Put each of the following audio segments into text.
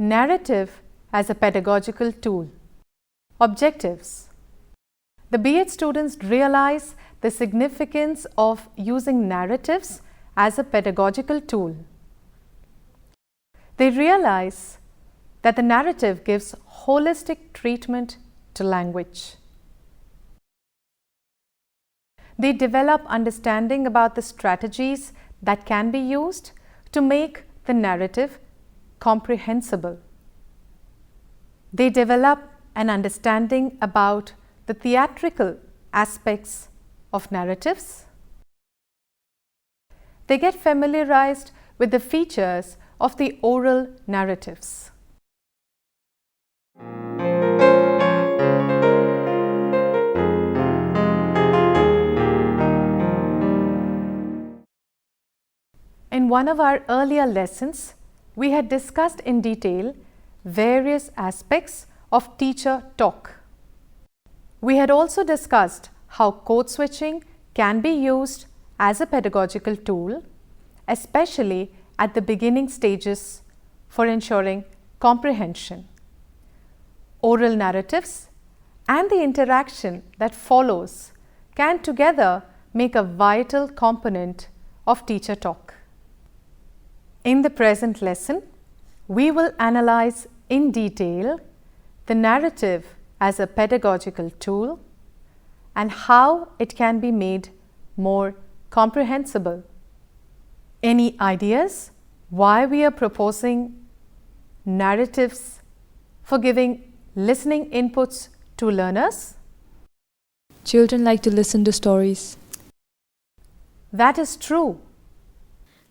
Narrative as a pedagogical tool. Objectives. The B.Ed students realize the significance of using narratives as a pedagogical tool. They realize that the narrative gives holistic treatment to language. They develop understanding about the strategies that can be used to make the narrative comprehensible. They develop an understanding about the theatrical aspects of narratives. They get familiarized with the features of the oral narratives. In one of our earlier lessons, we had discussed in detail various aspects of teacher talk. We had also discussed how code switching can be used as a pedagogical tool, especially at the beginning stages for ensuring comprehension. Oral narratives and the interaction that follows can together make a vital component of teacher talk. In the present lesson, we will analyze in detail the narrative as a pedagogical tool and how it can be made more comprehensible. Any ideas why we are proposing narratives for giving listening inputs to learners? Children like to listen to stories. That is true.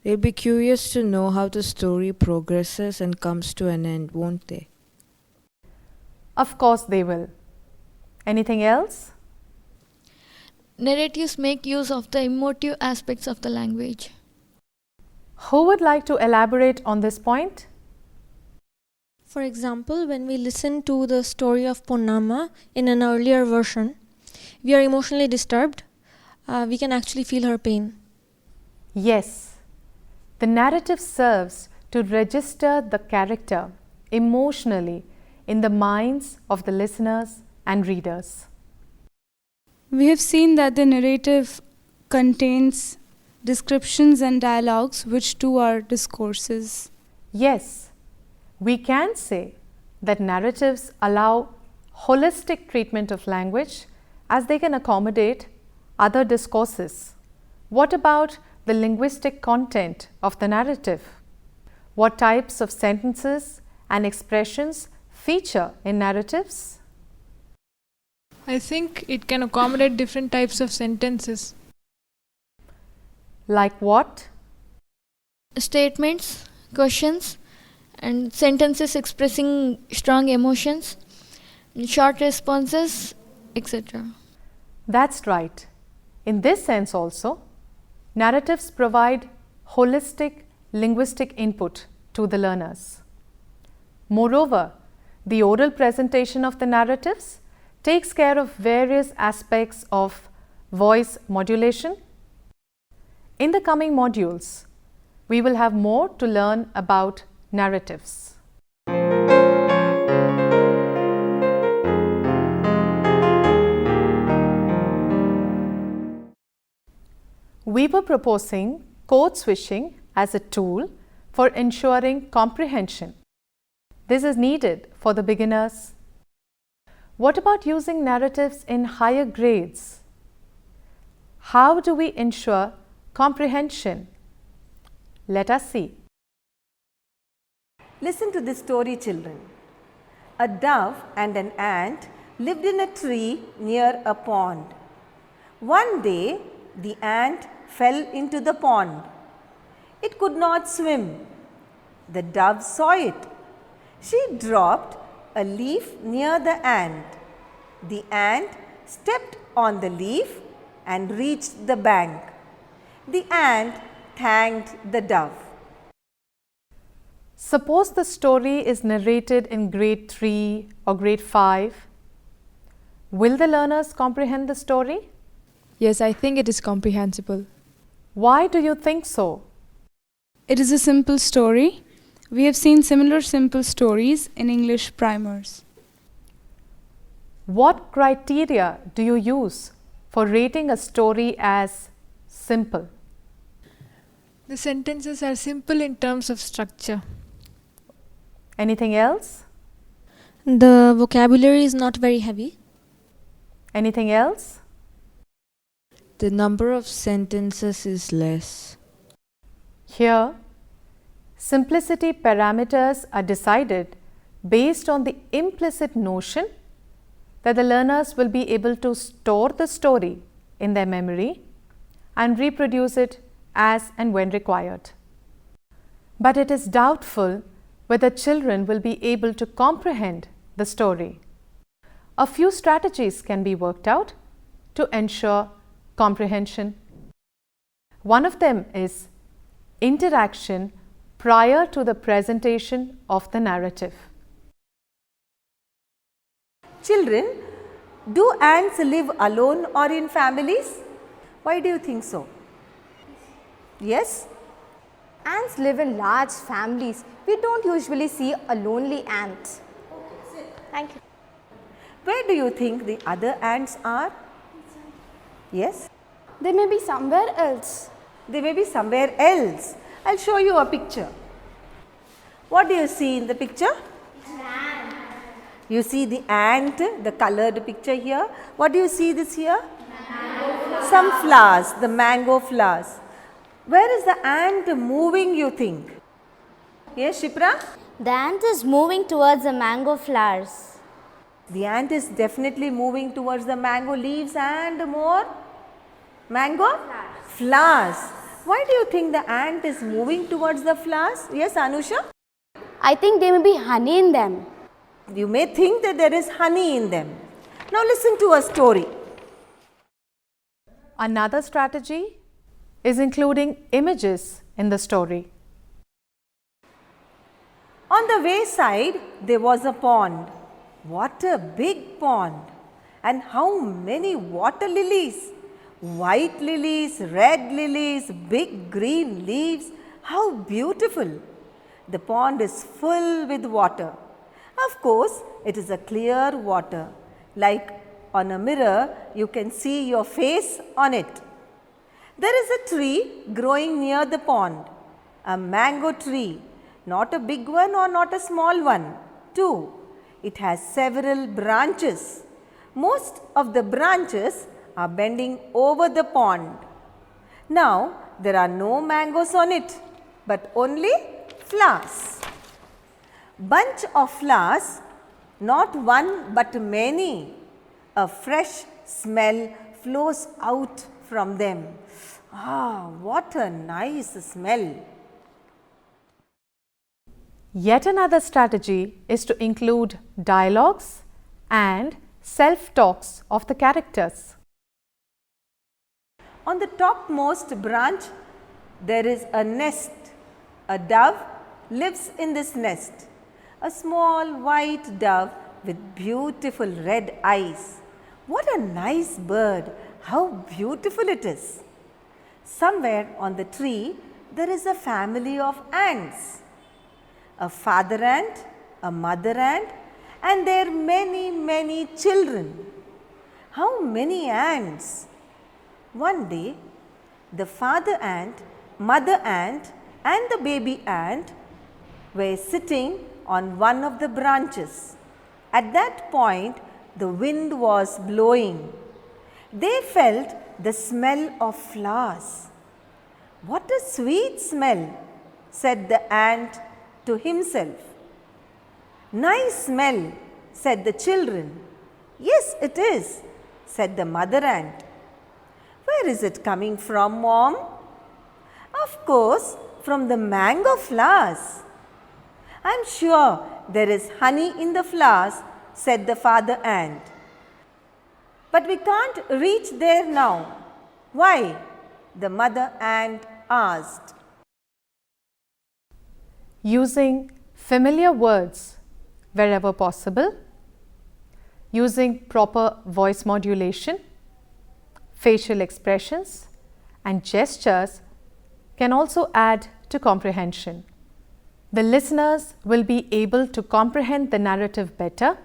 They'll be curious to know how the story progresses and comes to an end, won't they? Of course they will. Anything else? Narratives make use of the emotive aspects of the language. Who would like to elaborate on this point? For example, when we listen to the story of Ponnamma in an earlier version, we are emotionally disturbed. We can actually feel her pain. Yes. The narrative serves to register the character emotionally in the minds of the listeners and readers. We have seen that the narrative contains descriptions and dialogues which too are discourses. Yes, we can say that narratives allow holistic treatment of language as they can accommodate other discourses. What about the linguistic content of the narrative? What types of sentences and expressions feature in narratives? I think it can accommodate different types of sentences. Like what? Statements, questions, and sentences expressing strong emotions, short responses, etc. That's right. In this sense also, narratives provide holistic linguistic input to the learners. Moreover, the oral presentation of the narratives takes care of various aspects of voice modulation. In the coming modules, we will have more to learn about narratives. We were proposing code switching as a tool for ensuring comprehension. This is needed for the beginners. What about using narratives in higher grades? How do we ensure comprehension? Let us see. Listen to this story, children. A dove and an ant lived in a tree near a pond. One day, the ant fell into the pond. It could not swim. The dove saw it. She dropped a leaf near the ant. The ant stepped on the leaf and reached the bank. The ant thanked the dove. Suppose the story is narrated in grade 3 or grade 5. Will the learners comprehend the story? Yes, I think it is comprehensible. Why do you think so? It is a simple story We have seen similar simple stories in English primers. What criteria do you use for rating a story as simple? The sentences are simple in terms of structure. Anything else? The vocabulary is not very heavy. Anything else? The number of sentences is less. Here, simplicity parameters are decided based on the implicit notion that the learners will be able to store the story in their memory and reproduce it as and when required. But it is doubtful whether children will be able to comprehend the story. A few strategies can be worked out to ensure comprehension. One of them is interaction prior to the presentation of the narrative. Children, do ants live alone or in families? Why do you think so? Yes? Ants live in large families. We don't usually see a lonely ant. Thank you. Where do you think the other ants are? Yes? They may be somewhere else. They may be somewhere else. I'll show you a picture. What do you see in the picture? You see the ant, the colored picture here. What do you see this here? Some flowers, the mango flowers. Where is the ant moving, you think? Yes, Shipra? The ant is moving towards the mango flowers. The ant is definitely moving towards the mango leaves and more mango flowers. Why do you think the ant is moving towards the flowers? Yes, Anusha? I think there may be honey in them. You may think that there is honey in them. Now listen to a story. Another strategy is including images in the story. On the wayside, there was a pond. What a big pond! And how many water lilies! White lilies, red lilies, big green leaves. How beautiful! The pond is full with water. Of course, it is a clear water. Like on a mirror, you can see your face on it. There is a tree growing near the pond, a mango tree, not a big one or not a small one, too. It has several branches. Most of the branches are bending over the pond. Now, there are no mangoes on it, but only flowers. Bunch of flowers, not one but many. A fresh smell flows out from them. Ah, what a nice smell! Yet another strategy is to include dialogues and self-talks of the characters. On the topmost branch, there is a nest. A dove lives in this nest. A small white dove with beautiful red eyes. What a nice bird! How beautiful it is! Somewhere on the tree, there is a family of ants. A father ant, a mother ant, and their many children. How many ants? One day, the father ant, mother ant, and the baby ant were sitting on one of the branches. At that point, the wind was blowing. They felt the smell of flowers. What a sweet smell, said the ant to himself. Nice smell, said the children. Yes, it is, said the mother ant. Where is it coming from, Mom? Of course, from the mango flowers. I'm sure there is honey in the flowers, said the father ant. But we can't reach there now. Why? The mother ant asked. Using familiar words wherever possible, using proper voice modulation, facial expressions, and gestures can also add to comprehension. The listeners will be able to comprehend the narrative better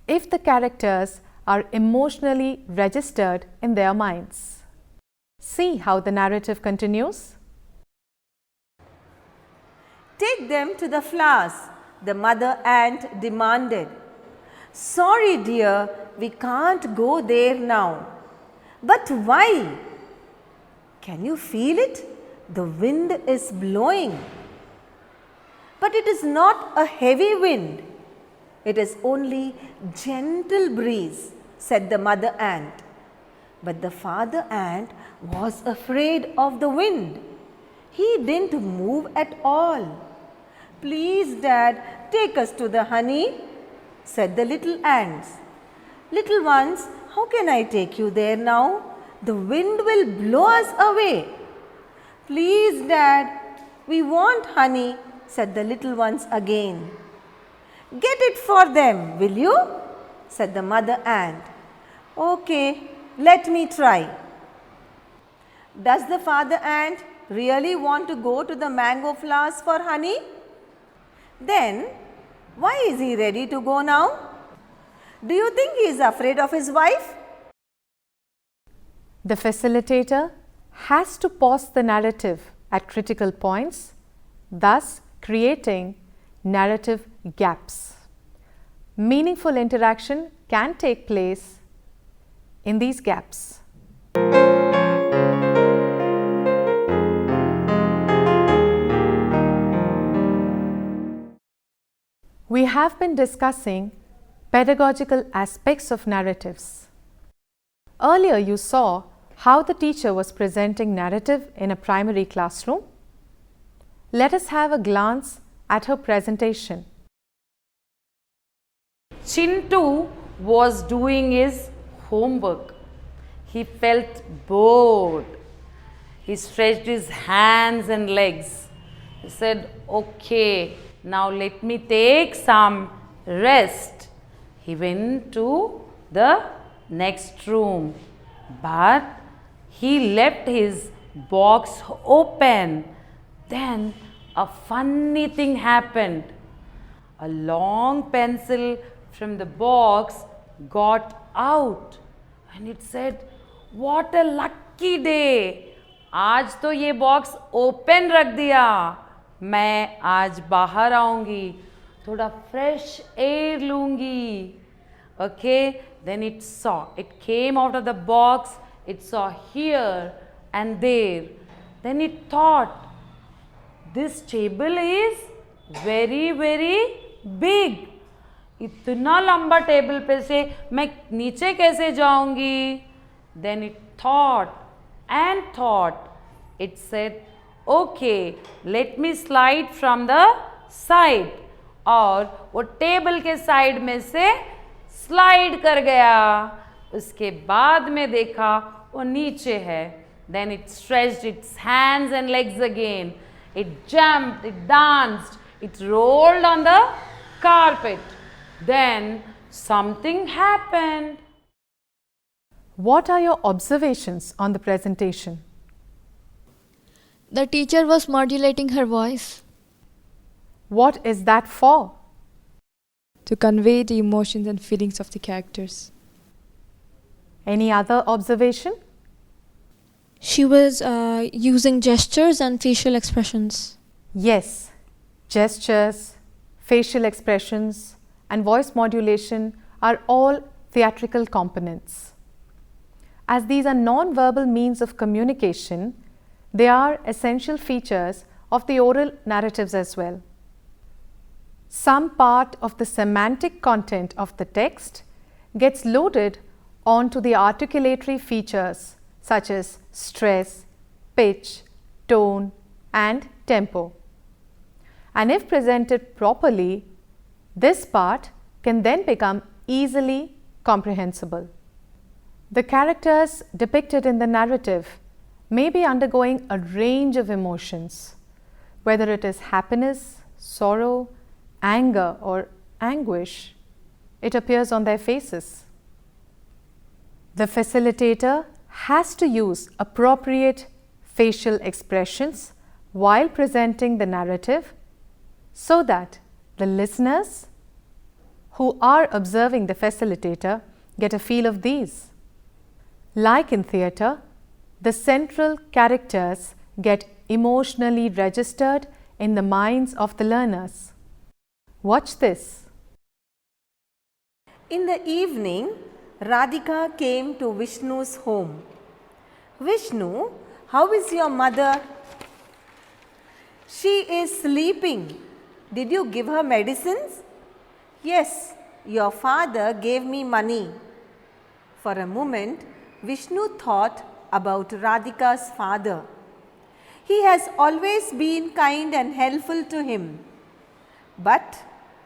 if the characters are emotionally registered in their minds. See how the narrative continues. Take them to the flowers, the mother ant demanded. Sorry, dear, we can't go there now. But why? Can you feel it? The wind is blowing. But it is not a heavy wind. It is only gentle breeze, said the mother ant. But the father ant was afraid of the wind. He didn't move at all. Please, Dad, take us to the honey, said the little ants. Little ones, how can I take you there now? The wind will blow us away. Please, Dad, we want honey, said the little ones again. Get it for them, will you? Said the mother ant. Okay, let me try. Does the father ant really want to go to the mango flowers for honey? Then, why is he ready to go now? Do you think he is afraid of his wife? The facilitator has to pause the narrative at critical points, thus creating narrative gaps. Meaningful interaction can take place in these gaps. We have been discussing pedagogical aspects of narratives. Earlier you saw how the teacher was presenting narrative in a primary classroom. Let us have a glance at her presentation. Chintu was doing his homework. He felt bored. He stretched his hands and legs. He said, okay, now let me take some rest. He went to the next room, but he left his box open. Then a funny thing happened. A long pencil from the box got out and it said, what a lucky day. आज तो ये box open रख दिया. मैं आज बाहर आऊंगी, थोड़ा फ्रेश एयर लूंगी. Okay, then it came out of the box, it saw here and there. Then it thought, this table is very big. इतना लंबा टेबल पे से मैं नीचे कैसे जाऊंगी? Then it thought and thought. It said, okay, let me slide from the side. और वो टेबल के साइड में से स्लाइड कर गया. उसके बाद में देखा वो नीचे है. Then it stretched its hands and legs again. It jumped, it danced, it rolled on the carpet. Then something happened. What are your observations on the presentation? The teacher was modulating her voice. What is that for? To convey the emotions and feelings of the characters. Any other observation? She was using gestures and facial expressions. Yes, gestures, facial expressions, and voice modulation are all theatrical components. As these are non-verbal means of communication, they are essential features of the oral narratives as well. Some part of the semantic content of the text gets loaded onto the articulatory features such as stress, pitch, tone, and tempo. And if presented properly, this part can then become easily comprehensible. The characters depicted in the narrative may be undergoing a range of emotions, whether it is happiness, sorrow, anger, or anguish. It appears on their faces. The facilitator has to use appropriate facial expressions while presenting the narrative so that the listeners who are observing the facilitator get a feel of these. Like in theatre, the central characters get emotionally registered in the minds of the learners. Watch this. In the evening, Radhika came to Vishnu's home. Vishnu, how is your mother? She is sleeping. Did you give her medicines? Yes, your father gave me money. For a moment, Vishnu thought about Radhika's father. He has always been kind and helpful to him. But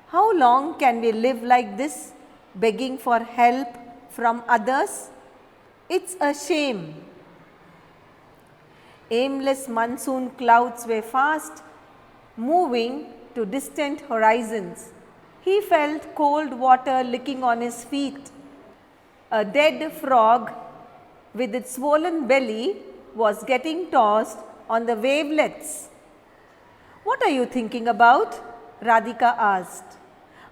how long can we live like this, begging for help from others? It's a shame. Aimless monsoon clouds were fast moving to distant horizons. He felt cold water licking on his feet. A dead frog with its swollen belly was getting tossed on the wavelets. What are you thinking about? Radhika asked.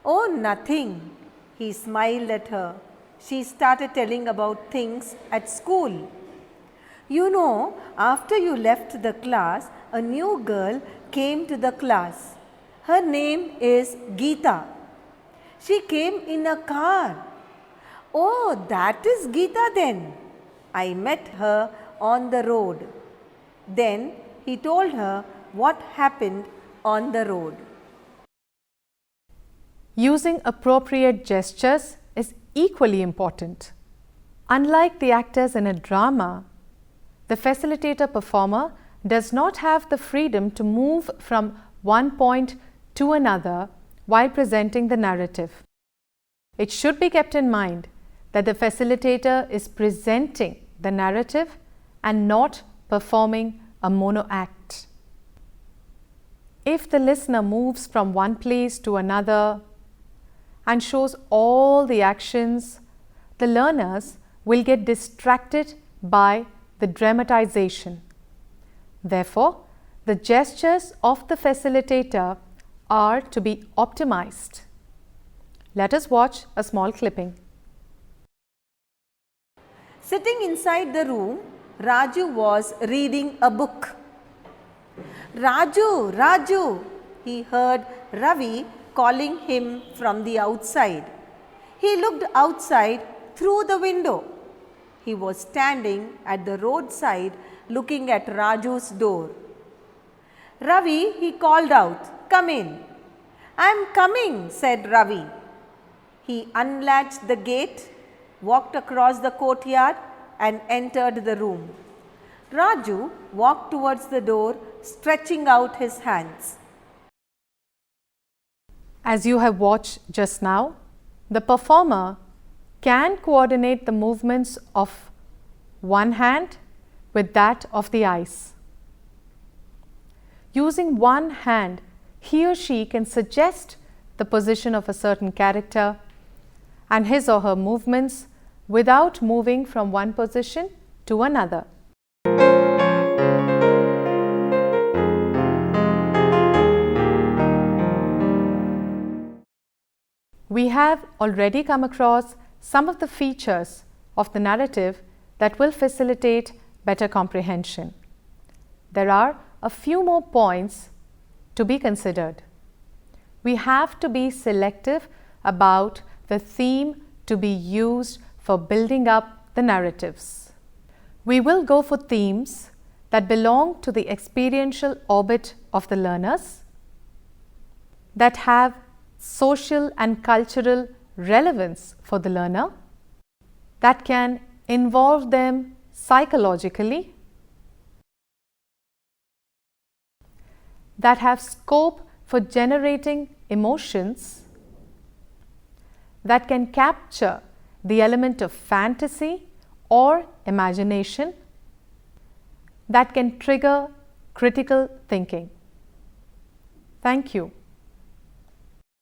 Oh, nothing. He smiled at her. She started telling about things at school. You know, after you left the class, a new girl came to the class. Her name is Geeta. She came in a car. Oh, that is Geeta then. I met her on the road. Then he told her what happened on the road. Using appropriate gestures is equally important. Unlike the actors in a drama, the facilitator performer does not have the freedom to move from one point to another while presenting the narrative. It should be kept in mind that the facilitator is presenting the narrative and not performing a mono act. If the listener moves from one place to another and shows all the actions, the learners will get distracted by the dramatization. Therefore, the gestures of the facilitator are to be optimized. Let us watch a small clipping. Sitting inside the room, Raju was reading a book. Raju, Raju, he heard Ravi calling him from the outside. He looked outside through the window. He was standing at the roadside looking at Raju's door. Ravi, he called out, come in. I am coming, said Ravi. He unlatched the gate, walked across the courtyard and entered the room. Raju walked towards the door, stretching out his hands. As you have watched just now, the performer can coordinate the movements of one hand with that of the eyes. Using one hand, he or she can suggest the position of a certain character and his or her movements without moving from one position to another. We have already come across some of the features of the narrative that will facilitate better comprehension. There are a few more points to be considered. We have to be selective about the theme to be used for building up the narratives. We will go for themes that belong to the experiential orbit of the learners, that have social and cultural relevance for the learner, that can involve them psychologically, that have scope for generating emotions, that can capture the element of fantasy or imagination, that can trigger critical thinking. Thank you.